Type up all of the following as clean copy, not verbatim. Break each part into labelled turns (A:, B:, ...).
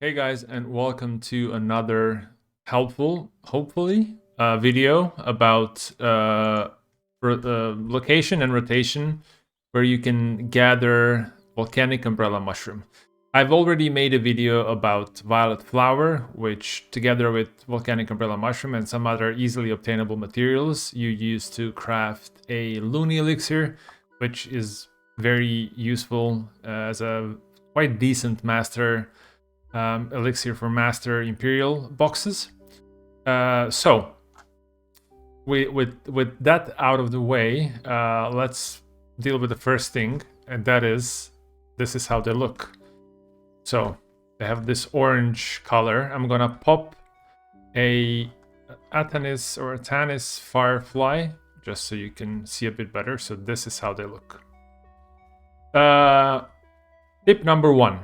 A: Hey guys, and welcome to another helpful, hopefully, video about location and rotation where you can gather volcanic umbrella mushroom. I've already made a video about violet flower, which together with volcanic umbrella mushroom and some other easily obtainable materials you use to craft a Looney Elixir, which is very useful as a quite decent master elixir for master imperial boxes. So with that out of the way, let's deal with the first thing, and that is this is how they look. So they have this orange color. I'm gonna pop a Atanis or Atanis firefly just so you can see a bit better. So this is how they look. Tip number 1.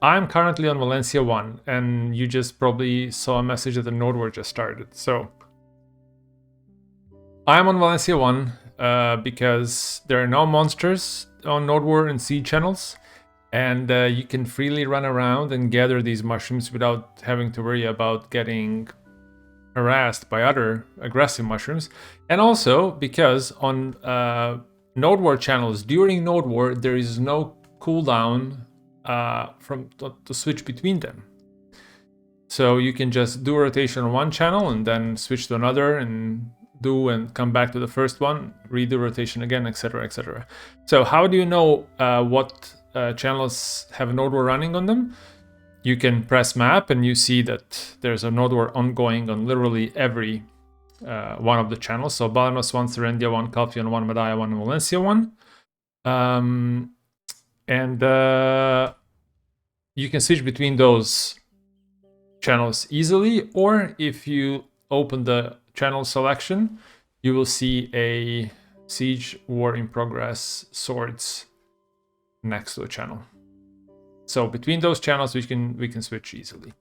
A: I'm currently on Valencia 1, and you just probably saw a message that the Node War just started. So I'm on Valencia 1 because there are no monsters on Node War and seed channels, and you can freely run around and gather these mushrooms without having to worry about getting harassed by other aggressive mushrooms. And also because on Node War channels during Node War there is no cooldown to switch between them. So you can just do a rotation on one channel and then switch to another and come back to the first one, redo rotation again, etc, etc. So how do you know what channels have Node War running on them? You can press map and you see that there's a Node War ongoing on literally every one of the channels. So Balanos 1, Serendia 1, Calphion 1, Medaya 1, and Valencia 1. And you can switch between those channels easily, or if you open the channel selection, you will see a Siege War in Progress swords next to a channel. So between those channels, we can switch easily.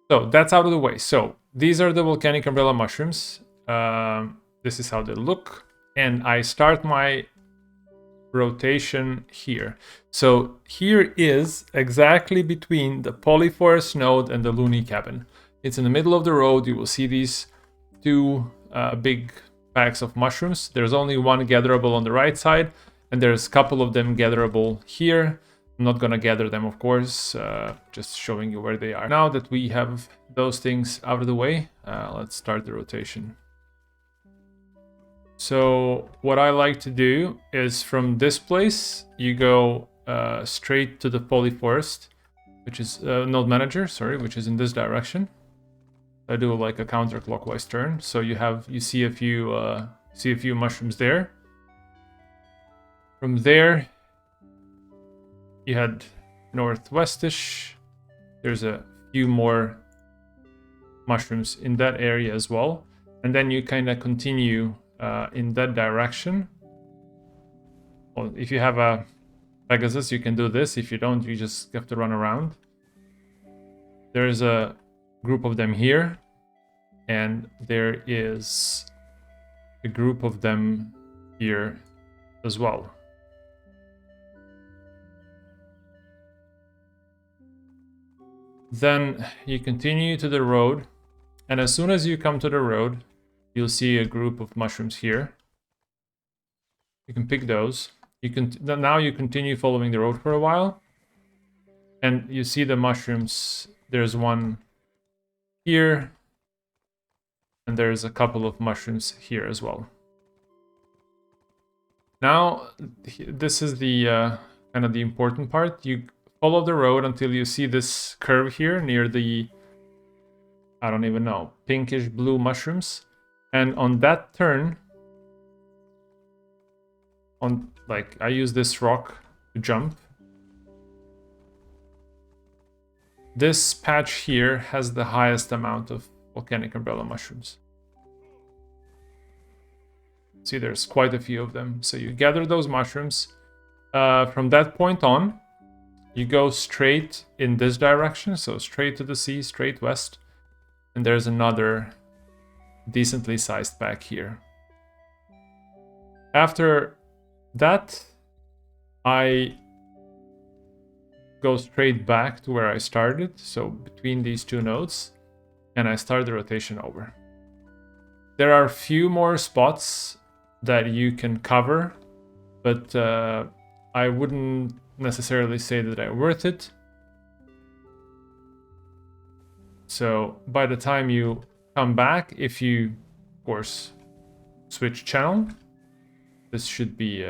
A: So that's out of the way. So these are the volcanic umbrella mushrooms. This is how they look, and I start my rotation here. So here is exactly between the polyforest node and the Looney cabin. It's in the middle of the road. You will see these two big packs of mushrooms. There's only one gatherable on the right side, and there's a couple of them gatherable here. I'm not gonna gather them, of course, just showing you where they are. Now that we have those things out of the way, let's start the rotation. So what I like to do is from this place, you go straight to the polyforest, which is node manager, sorry, which is in this direction. I do like a counterclockwise turn, so you see a few mushrooms there. From there, you head northwestish. There's a few more mushrooms in that area as well, and then you kind of continue in that direction. Well, if you have a Pegasus, you can do this. If you don't, you just have to run around. There's a group of them here, and there is a group of them here as well. Then you continue to the road, and as soon as you come to the road, you'll see a group of mushrooms here. You can pick those. Now you continue following the road for a while, and you see the mushrooms. There's one here, and there's a couple of mushrooms here as well. Now, this is the kind of the important part. You follow the road until you see this curve here near the, I don't even know, pinkish blue mushrooms. And on that turn, I use this rock to jump. This patch here has the highest amount of volcanic umbrella mushrooms. See, there's quite a few of them. So you gather those mushrooms. From that point on, you go straight in this direction. So straight to the sea, straight west. And there's another decently sized pack here. After that, I go straight back to where I started, so between these two nodes, and I start the rotation over. There are a few more spots that you can cover, but I wouldn't necessarily say that they're worth it. So by the time you come back, if you, of course, switch channel, this should be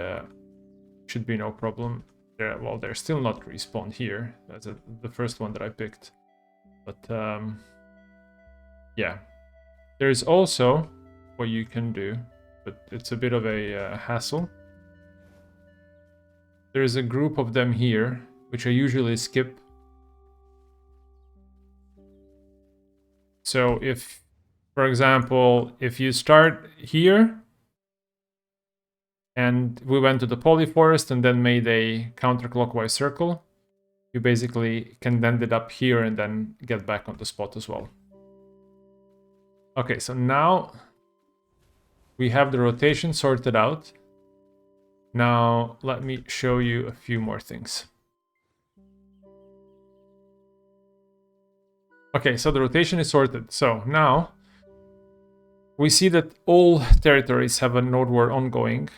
A: no problem. Well, they're still not respawned here. That's the first one that I picked. But yeah, there's also what you can do, but it's a bit of a hassle. There's a group of them here, which I usually skip. So if, for example, if you start here, and we went to the polyforest and then made a counterclockwise circle, you basically can end it up here and then get back on the spot as well. Okay, so now we have the rotation sorted out. Now let me show you a few more things. Okay, so the rotation is sorted. So now we see that all territories have a node war ongoing.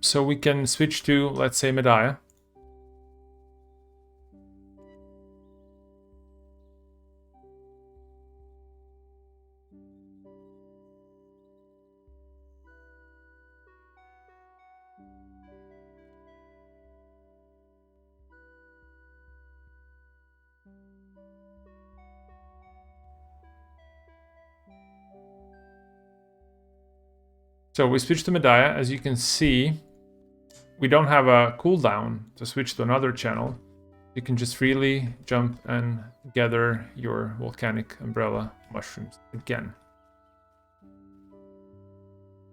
A: So we can switch to, let's say, Medaya. So we switch to Medaya. As you can see, we don't have a cooldown to switch to another channel. You can just freely jump and gather your volcanic umbrella mushrooms again.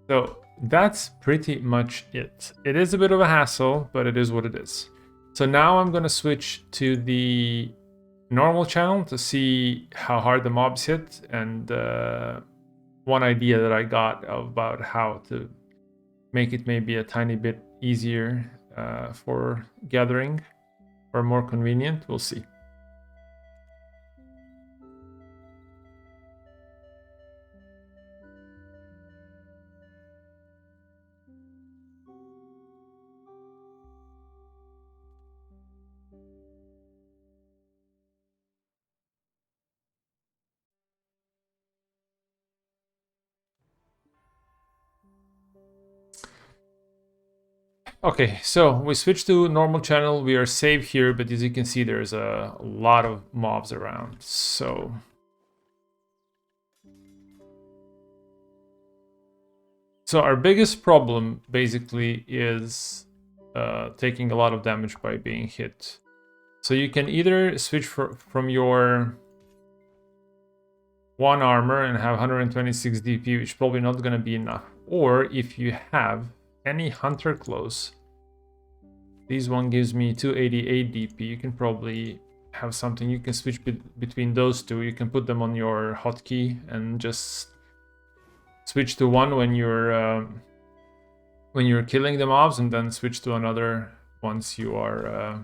A: So that's pretty much it. It is a bit of a hassle, but it is what it is. So now I'm going to switch to the normal channel to see how hard the mobs hit, and one idea that I got about how to make it maybe a tiny bit easier for gathering or more convenient. We'll see. Okay, so we switch to normal channel. We are safe here, but as you can see, there's a lot of mobs around. So our biggest problem basically is taking a lot of damage by being hit. So you can either switch from your 1 armor and have 126 DP, which is probably not going to be enough. Or if you have any hunter clothes, this one gives me 288 DP. You can probably have something. You can switch between those two. You can put them on your hotkey and just switch to one when you're killing the mobs, and then switch to another once you are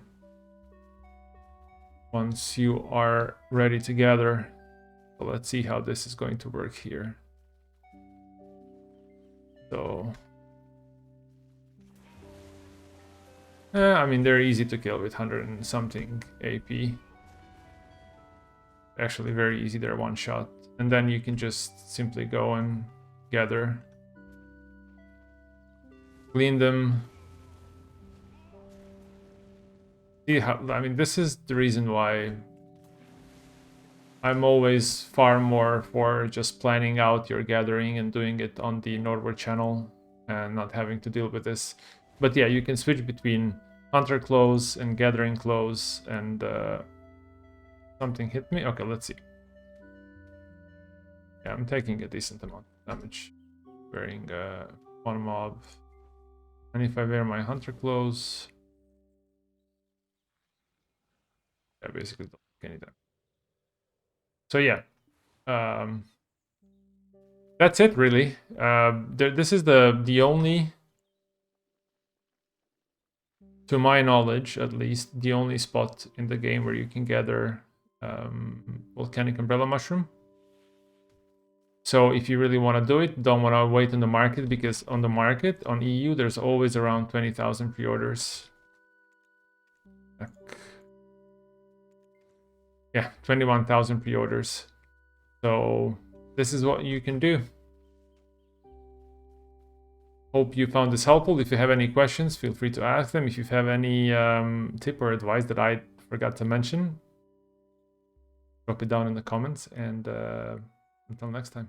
A: ready to gather. So let's see how this is going to work here. So I mean, they're easy to kill with 100 and something AP. Actually very easy, they're one shot. And then you can just simply go and gather. Clean them. See how, I mean, this is the reason why I'm always far more for just planning out your gathering and doing it on the Northward channel and not having to deal with this. But yeah, you can switch between hunter clothes and gathering clothes, and something hit me. Okay, let's see. Yeah, I'm taking a decent amount of damage wearing one mob. And if I wear my hunter clothes, I basically don't take any damage. So yeah, that's it really. This is the only to my knowledge, at least, the only spot in the game where you can gather volcanic umbrella mushroom. So if you really want to do it, don't want to wait on the market, because on the market, on EU, there's always around 20,000 pre-orders. Yeah, 21,000 pre-orders. So this is what you can do. Hope you found this helpful. If you have any questions, feel free to ask them. If you have any tip or advice that I forgot to mention, drop it down in the comments. And until next time.